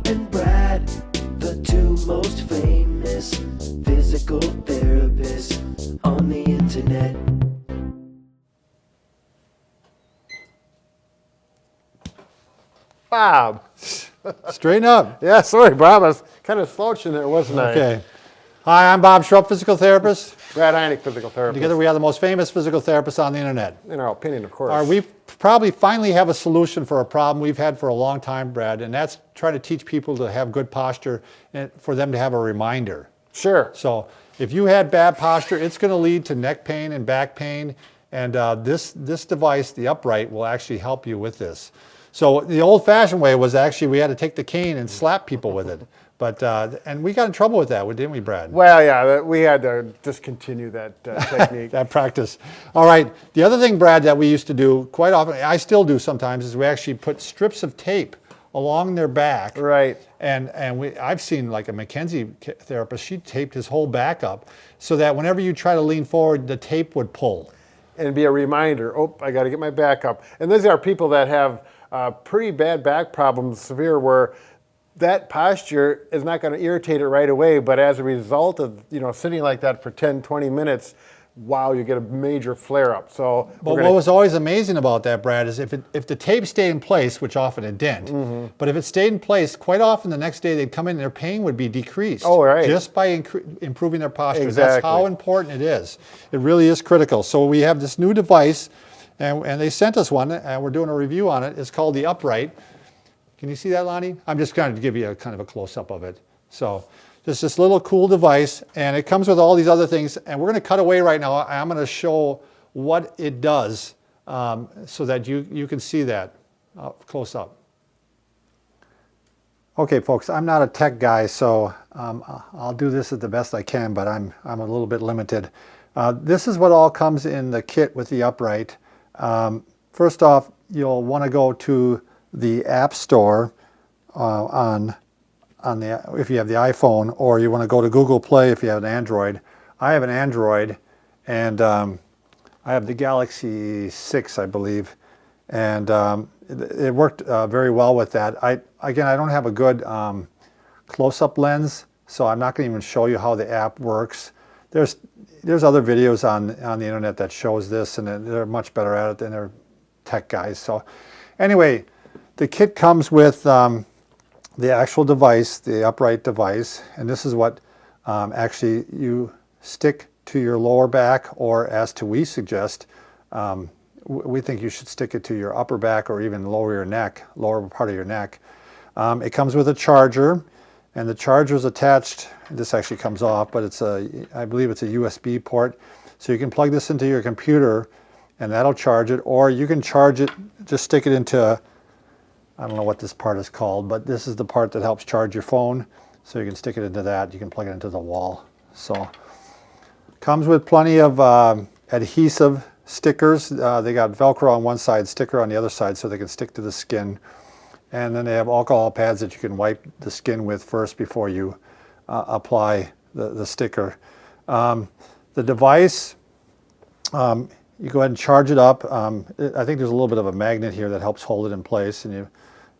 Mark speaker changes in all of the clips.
Speaker 1: and Brad, the two most famous physical therapists on the internet.
Speaker 2: Bob.
Speaker 3: Straighten up.
Speaker 2: Yeah, sorry, Bob. I was kind of slouching there, wasn't I?
Speaker 3: Okay. Hi, I'm Bob Schrupp, physical therapist.
Speaker 2: Brad Heineck, physical therapist.
Speaker 3: Together we are the most famous physical therapists on the internet.
Speaker 2: In our opinion, of course.
Speaker 3: We probably finally have a solution for a problem we've had for a long time, Brad, and that's trying to teach people to have good posture and for them to have a reminder.
Speaker 2: Sure.
Speaker 3: So if you had bad posture, it's going to lead to neck pain and back pain, and this device, the upright, will actually help you with this. So the old-fashioned way was actually we had to take the cane and slap people with it. But and we got in trouble with that, didn't we, Brad?
Speaker 2: Well, yeah, we had to discontinue that technique.
Speaker 3: That practice. All right. The other thing, Brad, that we used to do quite often, I still do sometimes, is we actually put strips of tape along their back.
Speaker 2: Right.
Speaker 3: And I've seen like a McKenzie therapist, she taped his whole back up so that whenever you try to lean forward, the tape would pull.
Speaker 2: And be a reminder, oh, I got to get my back up. And these are people that have pretty bad back problems, severe, where that posture is not going to irritate it right away, but as a result of sitting like that for 10, 20 minutes, wow, you get a major flare-up. So,
Speaker 3: but what was always amazing about that, Brad, is if the tape stayed in place, which often it didn't, but if it stayed in place, quite often the next day they'd come in and their pain would be decreased.
Speaker 2: Oh, right.
Speaker 3: Just by improving their posture.
Speaker 2: Exactly.
Speaker 3: That's how important it is. It really is critical. So we have this new device, and they sent us one, and we're doing a review on it. It's called the Upright. Can you see that, Lonnie? I'm just going to give you a kind of a close-up of it. So just this little cool device, and it comes with all these other things, and we're going to cut away right now. I'm going to show what it does so that you can see that close up. Okay, folks, I'm not a tech guy, so I'll do this as the best I can, but I'm a little bit limited. This is what all comes in the kit with the Upright. First off, you'll want to go to the App Store if you have the iPhone, or you want to go to Google Play if you have an Android. I have an Android, and I have the Galaxy 6, I believe, and it worked very well with that. Again, I don't have a good close-up lens, so I'm not going to even show you how the app works. There's other videos on the internet that shows this, and they're much better at it than their tech guys. So anyway, the kit comes with the actual device, the Upright device, and this is what actually you stick to your lower back, or as we suggest, we think you should stick it to your upper back or even lower part of your neck. It comes with a charger, and the charger is attached. This actually comes off, but I believe it's a USB port. So you can plug this into your computer, and that'll charge it, or you can charge it, just stick it into, I don't know what this part is called, but this is the part that helps charge your phone. So you can stick it into that. You can plug it into the wall. So comes with plenty of adhesive stickers. They got Velcro on one side, sticker on the other side, so they can stick to the skin. And then they have alcohol pads that you can wipe the skin with first before you apply the sticker. The device, you go ahead and charge it up. I think there's a little bit of a magnet here that helps hold it in place, and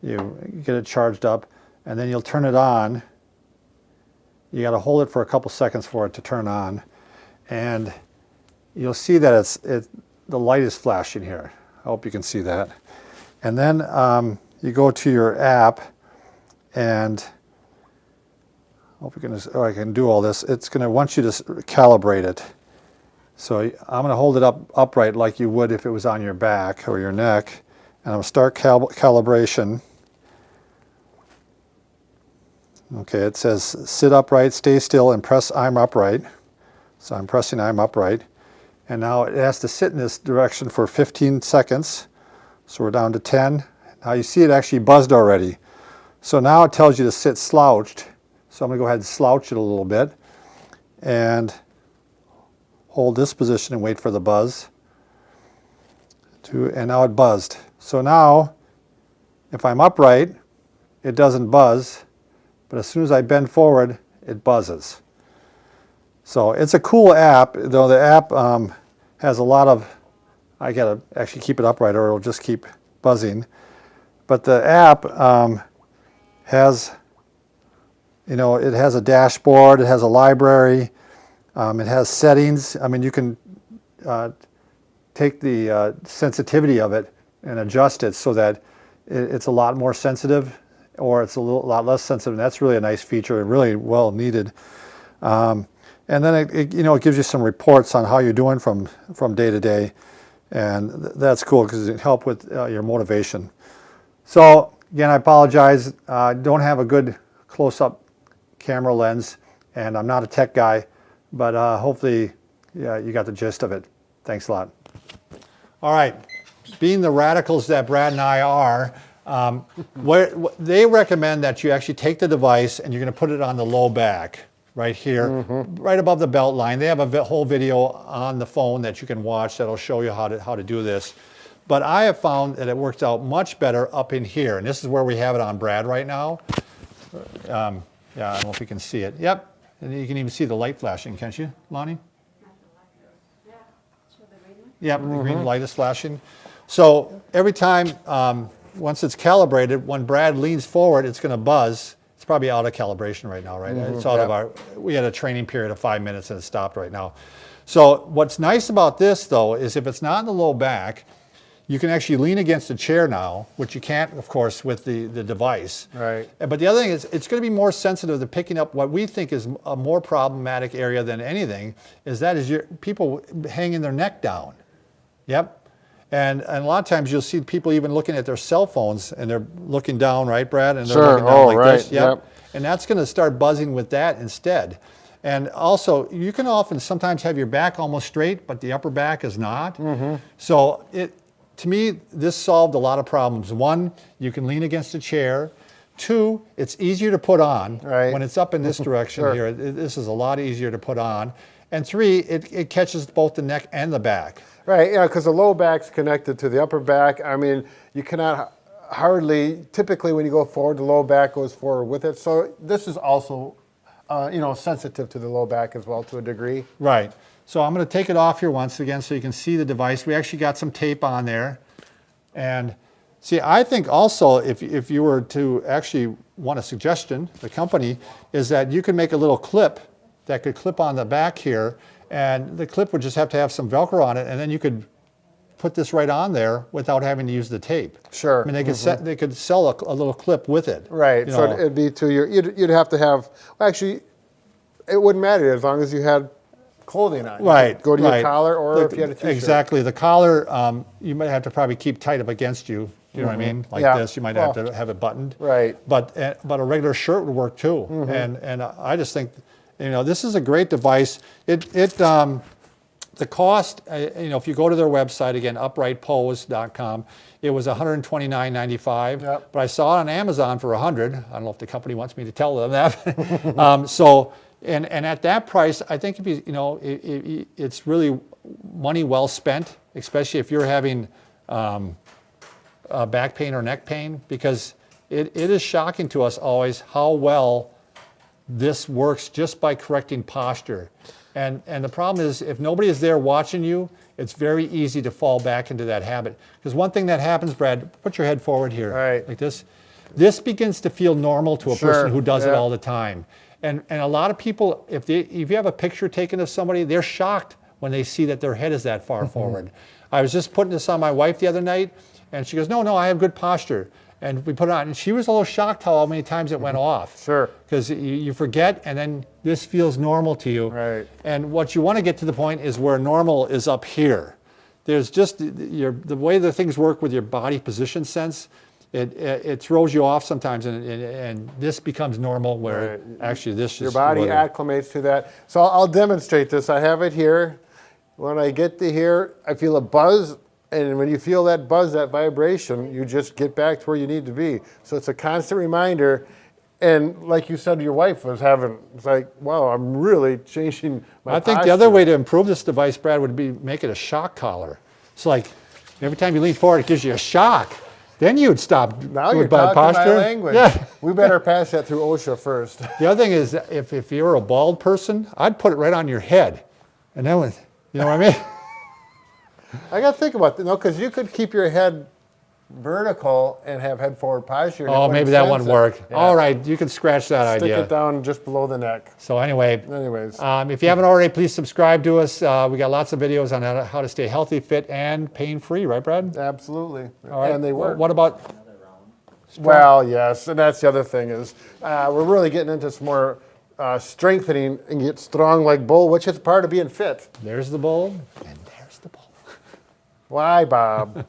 Speaker 3: you get it charged up, and then you'll turn it on. You got to hold it for a couple seconds for it to turn on, and you'll see that the light is flashing here. I hope you can see that. And then you go to your app, and I can do all this. It's going to want you to calibrate it. So I'm going to hold it upright like you would if it was on your back or your neck, and I'm going to start calibration. Okay, it says sit upright, stay still, and press I'm upright. So I'm pressing I'm upright, and now it has to sit in this direction for 15 seconds. So we're down to 10. Now you see it actually buzzed already. So now it tells you to sit slouched. So I'm going to go ahead and slouch it a little bit, and hold this position and wait for the buzz. And now it buzzed. So now, if I'm upright, it doesn't buzz, but as soon as I bend forward, it buzzes. So it's a cool app, though the app has a lot of, I gotta actually keep it upright or it'll just keep buzzing. But the app has You know, it has a dashboard, it has a library, it has settings. I mean, you can take the sensitivity of it and adjust it so that it's a lot more sensitive, or it's a lot less sensitive. And that's really a nice feature and really well needed. And then it gives you some reports on how you're doing from day to day, and that's cool because it helps with your motivation. So again, I apologize. I don't have a good close-up camera lens, and I'm not a tech guy, but hopefully, yeah, you got the gist of it. Thanks a lot. All right, being the radicals that Brad and I are, they recommend that you actually take the device and you're going to put it on the low back, right here, right above the belt line. They have a whole video on the phone that you can watch that'll show you how to do this. But I have found that it works out much better up in here, and this is where we have it on Brad right now. Yeah, I don't know if you can see it. Yep, and you can even see the light flashing, can't you, Lonnie? Yep, the green light is flashing. So every time, once it's calibrated, when Brad leans forward, it's going to buzz. It's probably out of calibration right now, right? It's out of we had a training period of 5 minutes and it stopped right now. So what's nice about this, though, is if it's not in the low back, you can actually lean against a chair now, which you can't, of course, with the device.
Speaker 2: Right.
Speaker 3: But the other thing is, it's going to be more sensitive to picking up what we think is a more problematic area than anything, is people hanging their neck down. Yep. And a lot of times you'll see people even looking at their cell phones and they're looking down, right, Brad? And they're looking down like this. Yep. And that's going to start buzzing with that instead. And also, you can often sometimes have your back almost straight, but the upper back is not. So to me, this solved a lot of problems. One, you can lean against a chair. Two, it's easier to put on.
Speaker 2: Right.
Speaker 3: When it's up in this direction here. This is a lot easier to put on. And three, it catches both the neck and the back.
Speaker 2: Right, yeah, because the low back's connected to the upper back. I mean, you cannot typically when you go forward, the low back goes forward with it. So this is also, sensitive to the low back as well to a degree.
Speaker 3: Right. So I'm going to take it off here once again so you can see the device. We actually got some tape on there. And see, I think also if you were to actually want a suggestion, the company, is that you could make a little clip that could clip on the back here, and the clip would just have to have some Velcro on it, and then you could put this right on there without having to use the tape.
Speaker 2: Sure.
Speaker 3: I mean, they could sell a little clip with it.
Speaker 2: Right. So it'd be you'd have to have. Well, actually, it wouldn't matter as long as you had clothing on.
Speaker 3: Right.
Speaker 2: Go to your collar, or if you had a t-shirt.
Speaker 3: Exactly. The collar, you might have to probably keep tight up against you. You know what I mean? Like this, you might have to have it buttoned.
Speaker 2: Right.
Speaker 3: But a regular shirt would work too. And I just think, this is a great device. The cost, if you go to their website, again, uprightpose.com, it was $129.95.
Speaker 2: Yep.
Speaker 3: But I saw it on Amazon for $100. I don't know if the company wants me to tell them that. And at that price, I think it's really money well spent, especially if you're having back pain or neck pain, because it is shocking to us always how well this works just by correcting posture. And the problem is, if nobody is there watching you, it's very easy to fall back into that habit. Because one thing that happens, Brad, put your head forward here, like this. This begins to feel normal to a person who does it all the time. And a lot of people, if you have a picture taken of somebody, they're shocked when they see that their head is that far forward. I was just putting this on my wife the other night, and she goes, no, I have good posture. And we put it on, and she was a little shocked how many times it went off.
Speaker 2: Sure.
Speaker 3: Because you forget, and then this feels normal to you.
Speaker 2: Right.
Speaker 3: And what you want to get to the point is where normal is up here. There's just the way the things work with your body position sense. It throws you off sometimes, and this becomes normal where actually this
Speaker 2: your body acclimates to that. So I'll demonstrate this. I have it here. When I get to here, I feel a buzz. And when you feel that buzz, that vibration, you just get back to where you need to be. So it's a constant reminder. And like you said, your wife was it's like, wow, I'm really changing my posture.
Speaker 3: I think the other way to improve this device, Brad, would be make it a shock collar. It's like every time you lean forward, it gives you a shock. Then you'd stop
Speaker 2: now you're
Speaker 3: with bad
Speaker 2: talking
Speaker 3: posture.
Speaker 2: My language.
Speaker 3: Yeah.
Speaker 2: We better pass that through OSHA first.
Speaker 3: The other thing is, if you're a bald person, I'd put it right on your head. And then, you know what I mean?
Speaker 2: I got to think about that, because you could keep your head vertical and have head forward posture. and it
Speaker 3: Oh,
Speaker 2: wouldn't
Speaker 3: maybe that
Speaker 2: sense
Speaker 3: wouldn't
Speaker 2: it.
Speaker 3: work.
Speaker 2: Yeah.
Speaker 3: All right, you can scratch that
Speaker 2: Stick
Speaker 3: idea.
Speaker 2: it down just below the neck.
Speaker 3: So anyway,
Speaker 2: Anyways,
Speaker 3: if you haven't already, please subscribe to us. We got lots of videos on how to stay healthy, fit, and pain-free, right, Brad?
Speaker 2: absolutely.
Speaker 3: All right.
Speaker 2: And they work.
Speaker 3: What about?
Speaker 2: Well, yes, and that's the other thing is we're really getting into some more strengthening and get strong like bull, which is part of being fit.
Speaker 3: There's the bull, and there's the bull.
Speaker 2: Why, Bob?